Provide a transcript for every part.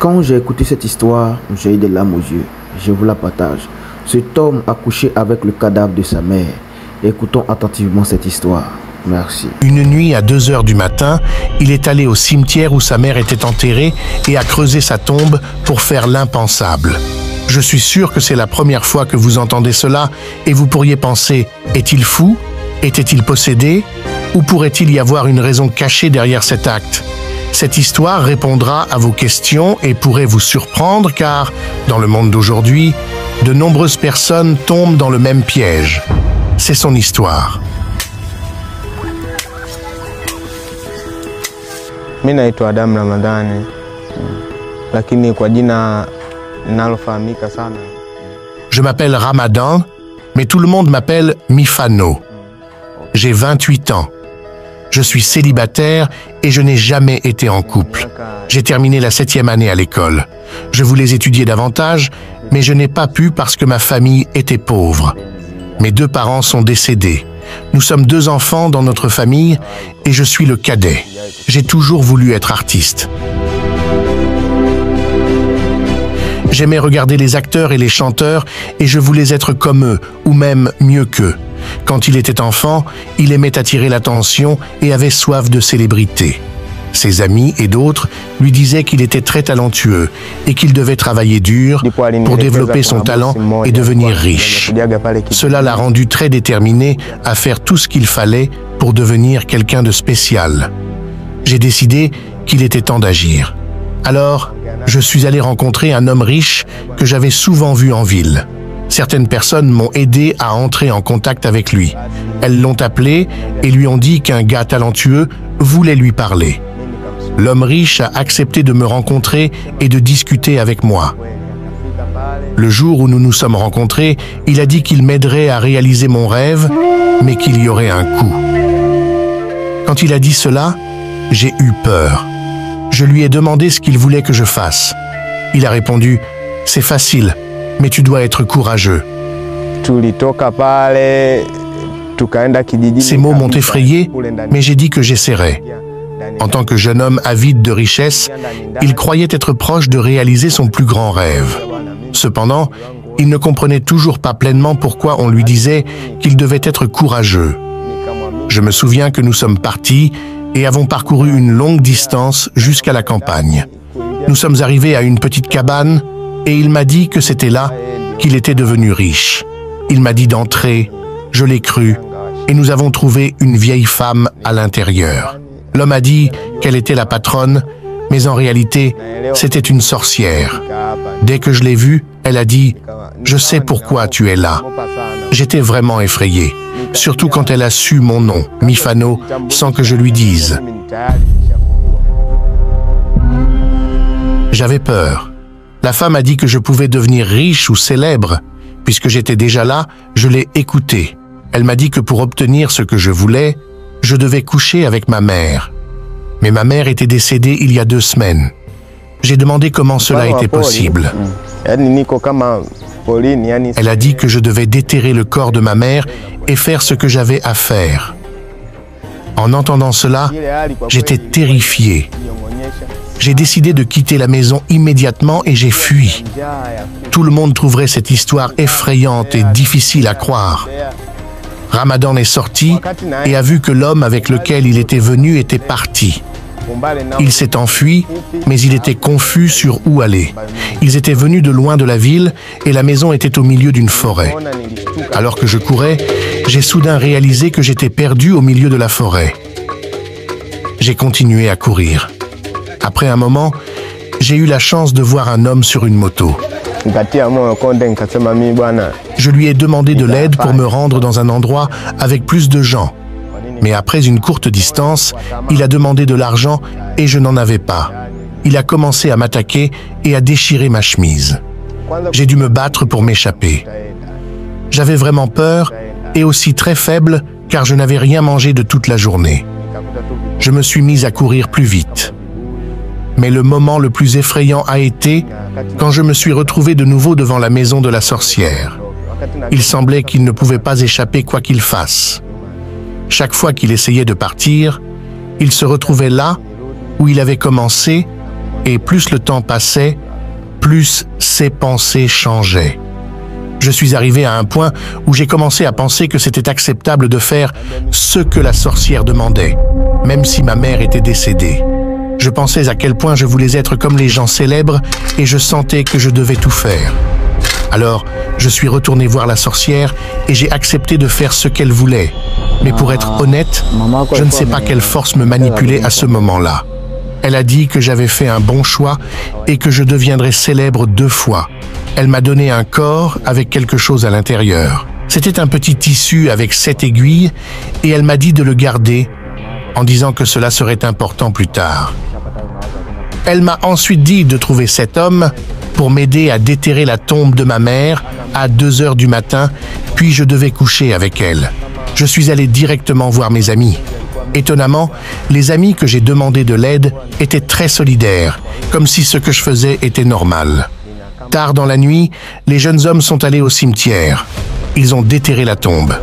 Quand j'ai écouté cette histoire, j'ai eu des larmes aux yeux. Je vous la partage. Cet homme a couché avec le cadavre de sa mère. Écoutons attentivement cette histoire. Merci. Une nuit à 2 h du matin, il est allé au cimetière où sa mère était enterrée et a creusé sa tombe pour faire l'impensable. Je suis sûr que c'est la première fois que vous entendez cela et vous pourriez penser, est-il fou? Était-il possédé? Ou pourrait-il y avoir une raison cachée derrière cet acte? Cette histoire répondra à vos questions et pourrait vous surprendre car, dans le monde d'aujourd'hui, de nombreuses personnes tombent dans le même piège. C'est son histoire. Mimi naitwa Adam Ramadhani, lakini kwa jina ninalofahamika sana. Je m'appelle Ramadan, mais tout le monde m'appelle Mifano. J'ai 28 ans. Je suis célibataire et je n'ai jamais été en couple. J'ai terminé la 7e année à l'école. Je voulais étudier davantage, mais je n'ai pas pu parce que ma famille était pauvre. Mes 2 parents sont décédés. Nous sommes 2 enfants dans notre famille et je suis le cadet. J'ai toujours voulu être artiste. J'aimais regarder les acteurs et les chanteurs et je voulais être comme eux, ou même mieux qu'eux. Quand il était enfant, il aimait attirer l'attention et avait soif de célébrité. Ses amis et d'autres lui disaient qu'il était très talentueux et qu'il devait travailler dur pour développer son talent et devenir riche. Cela l'a rendu très déterminé à faire tout ce qu'il fallait pour devenir quelqu'un de spécial. J'ai décidé qu'il était temps d'agir. Alors, je suis allé rencontrer un homme riche que j'avais souvent vu en ville. Certaines personnes m'ont aidé à entrer en contact avec lui. Elles l'ont appelé et lui ont dit qu'un gars talentueux voulait lui parler. L'homme riche a accepté de me rencontrer et de discuter avec moi. Le jour où nous nous sommes rencontrés, il a dit qu'il m'aiderait à réaliser mon rêve, mais qu'il y aurait un coût. Quand il a dit cela, j'ai eu peur. Je lui ai demandé ce qu'il voulait que je fasse. Il a répondu « C'est facile, mais tu dois être courageux. » Ces mots m'ont effrayé, mais j'ai dit que j'essaierais. En tant que jeune homme avide de richesse, il croyait être proche de réaliser son plus grand rêve. Cependant, il ne comprenait toujours pas pleinement pourquoi on lui disait qu'il devait être courageux. Je me souviens que nous sommes partis et avons parcouru une longue distance jusqu'à la campagne. Nous sommes arrivés à une petite cabane et il m'a dit que c'était là qu'il était devenu riche. Il m'a dit d'entrer, je l'ai cru, et nous avons trouvé une vieille femme à l'intérieur. L'homme a dit qu'elle était la patronne, mais en réalité, c'était une sorcière. Dès que je l'ai vue, elle a dit « Je sais pourquoi tu es là ». J'étais vraiment effrayé, surtout quand elle a su mon nom, Mifano, sans que je lui dise. J'avais peur. La femme a dit que je pouvais devenir riche ou célèbre. Puisque j'étais déjà là, je l'ai écoutée. Elle m'a dit que pour obtenir ce que je voulais, je devais coucher avec ma mère. Mais ma mère était décédée il y a 2 semaines. J'ai demandé comment cela était possible. Elle a dit que je devais déterrer le corps de ma mère et faire ce que j'avais à faire. En entendant cela, j'étais terrifié. J'ai décidé de quitter la maison immédiatement et j'ai fui. Tout le monde trouverait cette histoire effrayante et difficile à croire. Ramadan est sorti et a vu que l'homme avec lequel il était venu était parti. Il s'est enfui, mais il était confus sur où aller. Ils étaient venus de loin de la ville et la maison était au milieu d'une forêt. Alors que je courais, j'ai soudain réalisé que j'étais perdu au milieu de la forêt. J'ai continué à courir. Après un moment, j'ai eu la chance de voir un homme sur une moto. Je lui ai demandé de l'aide pour me rendre dans un endroit avec plus de gens. Mais après une courte distance, il a demandé de l'argent et je n'en avais pas. Il a commencé à m'attaquer et à déchirer ma chemise. J'ai dû me battre pour m'échapper. J'avais vraiment peur et aussi très faible car je n'avais rien mangé de toute la journée. Je me suis mis à courir plus vite. Mais le moment le plus effrayant a été quand je me suis retrouvé de nouveau devant la maison de la sorcière. Il semblait qu'il ne pouvait pas échapper quoi qu'il fasse. Chaque fois qu'il essayait de partir, il se retrouvait là où il avait commencé Et plus le temps passait, plus ses pensées changeaient. Je suis arrivé à un point où j'ai commencé à penser que c'était acceptable de faire ce que la sorcière demandait, même si ma mère était décédée. Je pensais à quel point je voulais être comme les gens célèbres et je sentais que je devais tout faire. Alors, je suis retourné voir la sorcière et j'ai accepté de faire ce qu'elle voulait. Mais pour être honnête, je ne sais pas quelle force me manipulait à ce moment-là. Elle a dit que j'avais fait un bon choix et que je deviendrais célèbre 2 fois. Elle m'a donné un corps avec quelque chose à l'intérieur. C'était un petit tissu avec 7 aiguilles et elle m'a dit de le garder en disant que cela serait important plus tard. Elle m'a ensuite dit de trouver cet homme pour m'aider à déterrer la tombe de ma mère à 2 heures du matin, puis je devais coucher avec elle. Je suis allé directement voir mes amis. Étonnamment, les amis que j'ai demandé de l'aide étaient très solidaires, comme si ce que je faisais était normal. Tard dans la nuit, les jeunes hommes sont allés au cimetière. Ils ont déterré la tombe.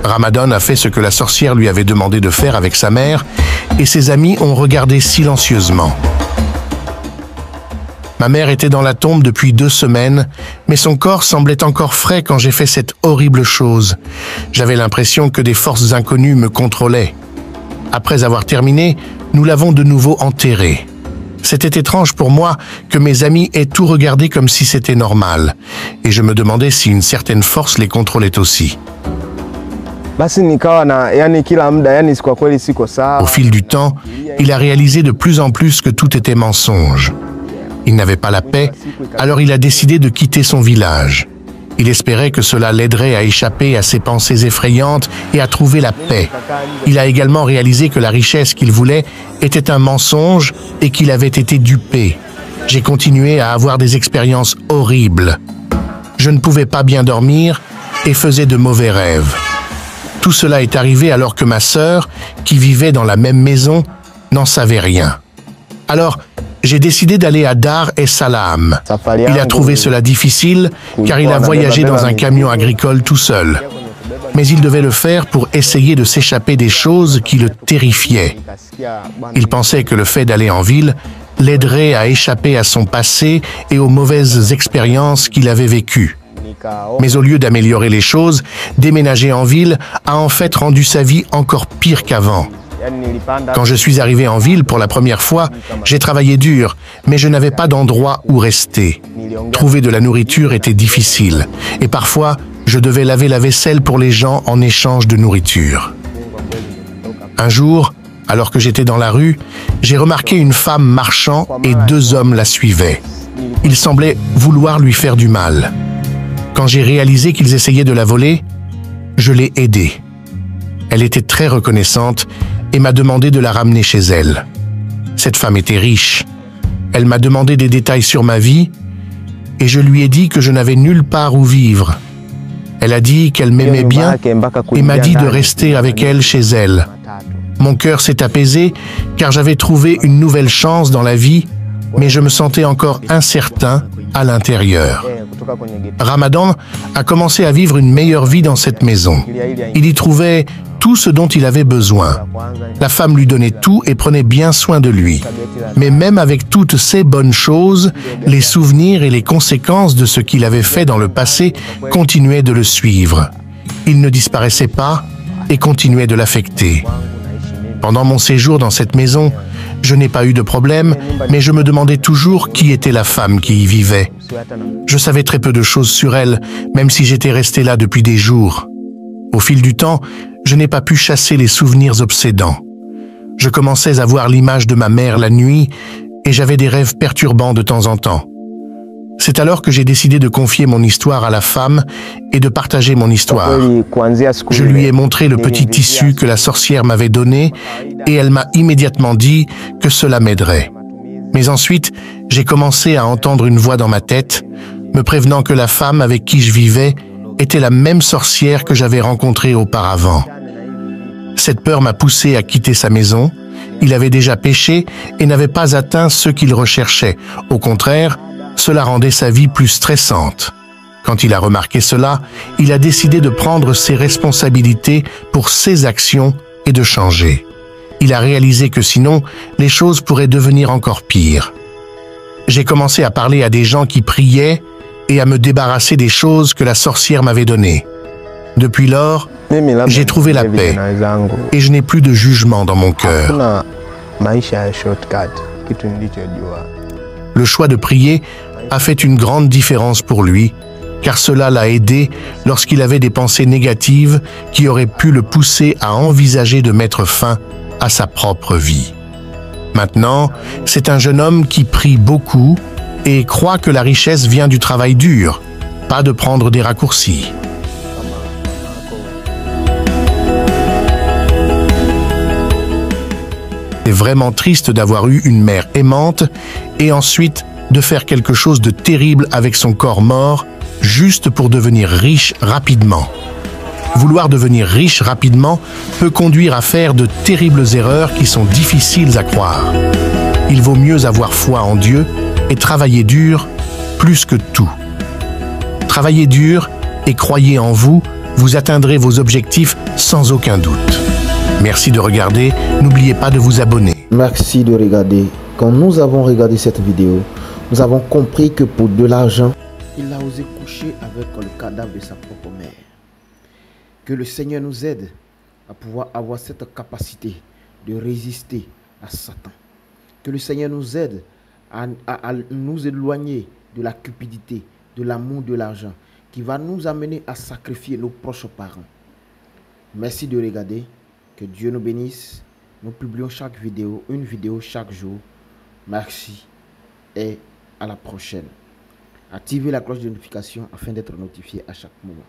Ramadan a fait ce que la sorcière lui avait demandé de faire avec sa mère, et ses amis ont regardé silencieusement. Ma mère était dans la tombe depuis 2 semaines, mais son corps semblait encore frais quand j'ai fait cette horrible chose. J'avais l'impression que des forces inconnues me contrôlaient. Après avoir terminé, nous l'avons de nouveau enterré. C'était étrange pour moi que mes amis aient tout regardé comme si c'était normal, et je me demandais si une certaine force les contrôlait aussi. Au fil du temps, il a réalisé de plus en plus que tout était mensonge. Il n'avait pas la paix, alors il a décidé de quitter son village. Il espérait que cela l'aiderait à échapper à ses pensées effrayantes et à trouver la paix. Il a également réalisé que la richesse qu'il voulait était un mensonge et qu'il avait été dupé. J'ai continué à avoir des expériences horribles. Je ne pouvais pas bien dormir et faisais de mauvais rêves. Tout cela est arrivé alors que ma sœur, qui vivait dans la même maison, n'en savait rien. Alors, j'ai décidé d'aller à Dar es Salaam. Il a trouvé cela difficile car il a voyagé dans un camion agricole tout seul. Mais il devait le faire pour essayer de s'échapper des choses qui le terrifiaient. Il pensait que le fait d'aller en ville l'aiderait à échapper à son passé et aux mauvaises expériences qu'il avait vécues. Mais au lieu d'améliorer les choses, déménager en ville a en fait rendu sa vie encore pire qu'avant. Quand je suis arrivé en ville pour la première fois, j'ai travaillé dur, mais je n'avais pas d'endroit où rester. Trouver de la nourriture était difficile, et parfois, je devais laver la vaisselle pour les gens en échange de nourriture. Un jour, alors que j'étais dans la rue, j'ai remarqué une femme marchant et 2 hommes la suivaient. Ils semblaient vouloir lui faire du mal. Quand j'ai réalisé qu'ils essayaient de la voler, je l'ai aidée. Elle était très reconnaissante et m'a demandé de la ramener chez elle. Cette femme était riche. Elle m'a demandé des détails sur ma vie et je lui ai dit que je n'avais nulle part où vivre. Elle a dit qu'elle m'aimait bien et m'a dit de rester avec elle chez elle. Mon cœur s'est apaisé car j'avais trouvé une nouvelle chance dans la vie, mais je me sentais encore incertain à l'intérieur. Ramadan a commencé à vivre une meilleure vie dans cette maison. Il y trouvait tout ce dont il avait besoin. La femme lui donnait tout et prenait bien soin de lui. Mais même avec toutes ces bonnes choses, les souvenirs et les conséquences de ce qu'il avait fait dans le passé continuaient de le suivre. Il ne disparaissait pas et continuait de l'affecter. Pendant mon séjour dans cette maison, je n'ai pas eu de problème, mais je me demandais toujours qui était la femme qui y vivait. Je savais très peu de choses sur elle, même si j'étais resté là depuis des jours. Au fil du temps, je n'ai pas pu chasser les souvenirs obsédants. Je commençais à voir l'image de ma mère la nuit et j'avais des rêves perturbants de temps en temps. C'est alors que j'ai décidé de confier mon histoire à la femme et de partager mon histoire. Je lui ai montré le petit tissu que la sorcière m'avait donné et elle m'a immédiatement dit que cela m'aiderait. Mais ensuite, j'ai commencé à entendre une voix dans ma tête, me prévenant que la femme avec qui je vivais était la même sorcière que j'avais rencontrée auparavant. Cette peur m'a poussé à quitter sa maison. Il avait déjà péché et n'avait pas atteint ce qu'il recherchait. Au contraire, cela rendait sa vie plus stressante. Quand il a remarqué cela, il a décidé de prendre ses responsabilités pour ses actions et de changer. Il a réalisé que sinon, les choses pourraient devenir encore pires. j'ai commencé à parler à des gens qui priaient et à me débarrasser des choses que la sorcière m'avait données. Depuis lors, j'ai trouvé la paix et je n'ai plus de jugement dans mon cœur. Le choix de prier a fait une grande différence pour lui, car cela l'a aidé lorsqu'il avait des pensées négatives qui auraient pu le pousser à envisager de mettre fin à sa propre vie. Maintenant, c'est un jeune homme qui prie beaucoup et croit que la richesse vient du travail dur, pas de prendre des raccourcis. C'est vraiment triste d'avoir eu une mère aimante et ensuite de faire quelque chose de terrible avec son corps mort juste pour devenir riche rapidement. Vouloir devenir riche rapidement peut conduire à faire de terribles erreurs qui sont difficiles à croire. Il vaut mieux avoir foi en Dieu et travailler dur plus que tout. Travaillez dur et croyez en vous, vous atteindrez vos objectifs sans aucun doute. Merci de regarder, n'oubliez pas de vous abonner. Merci de regarder. Quand nous avons regardé cette vidéo, nous avons compris que pour de l'argent, il a osé coucher avec le cadavre de sa propre mère. Que le Seigneur nous aide à pouvoir avoir cette capacité de résister à Satan. Que le Seigneur nous aide à nous éloigner de la cupidité, de l'amour de l'argent, qui va nous amener à sacrifier nos proches parents. Merci de regarder. Que Dieu nous bénisse. Nous publions chaque vidéo, une vidéo chaque jour. Merci et à la prochaine. Activez la cloche de notification afin d'être notifié à chaque moment.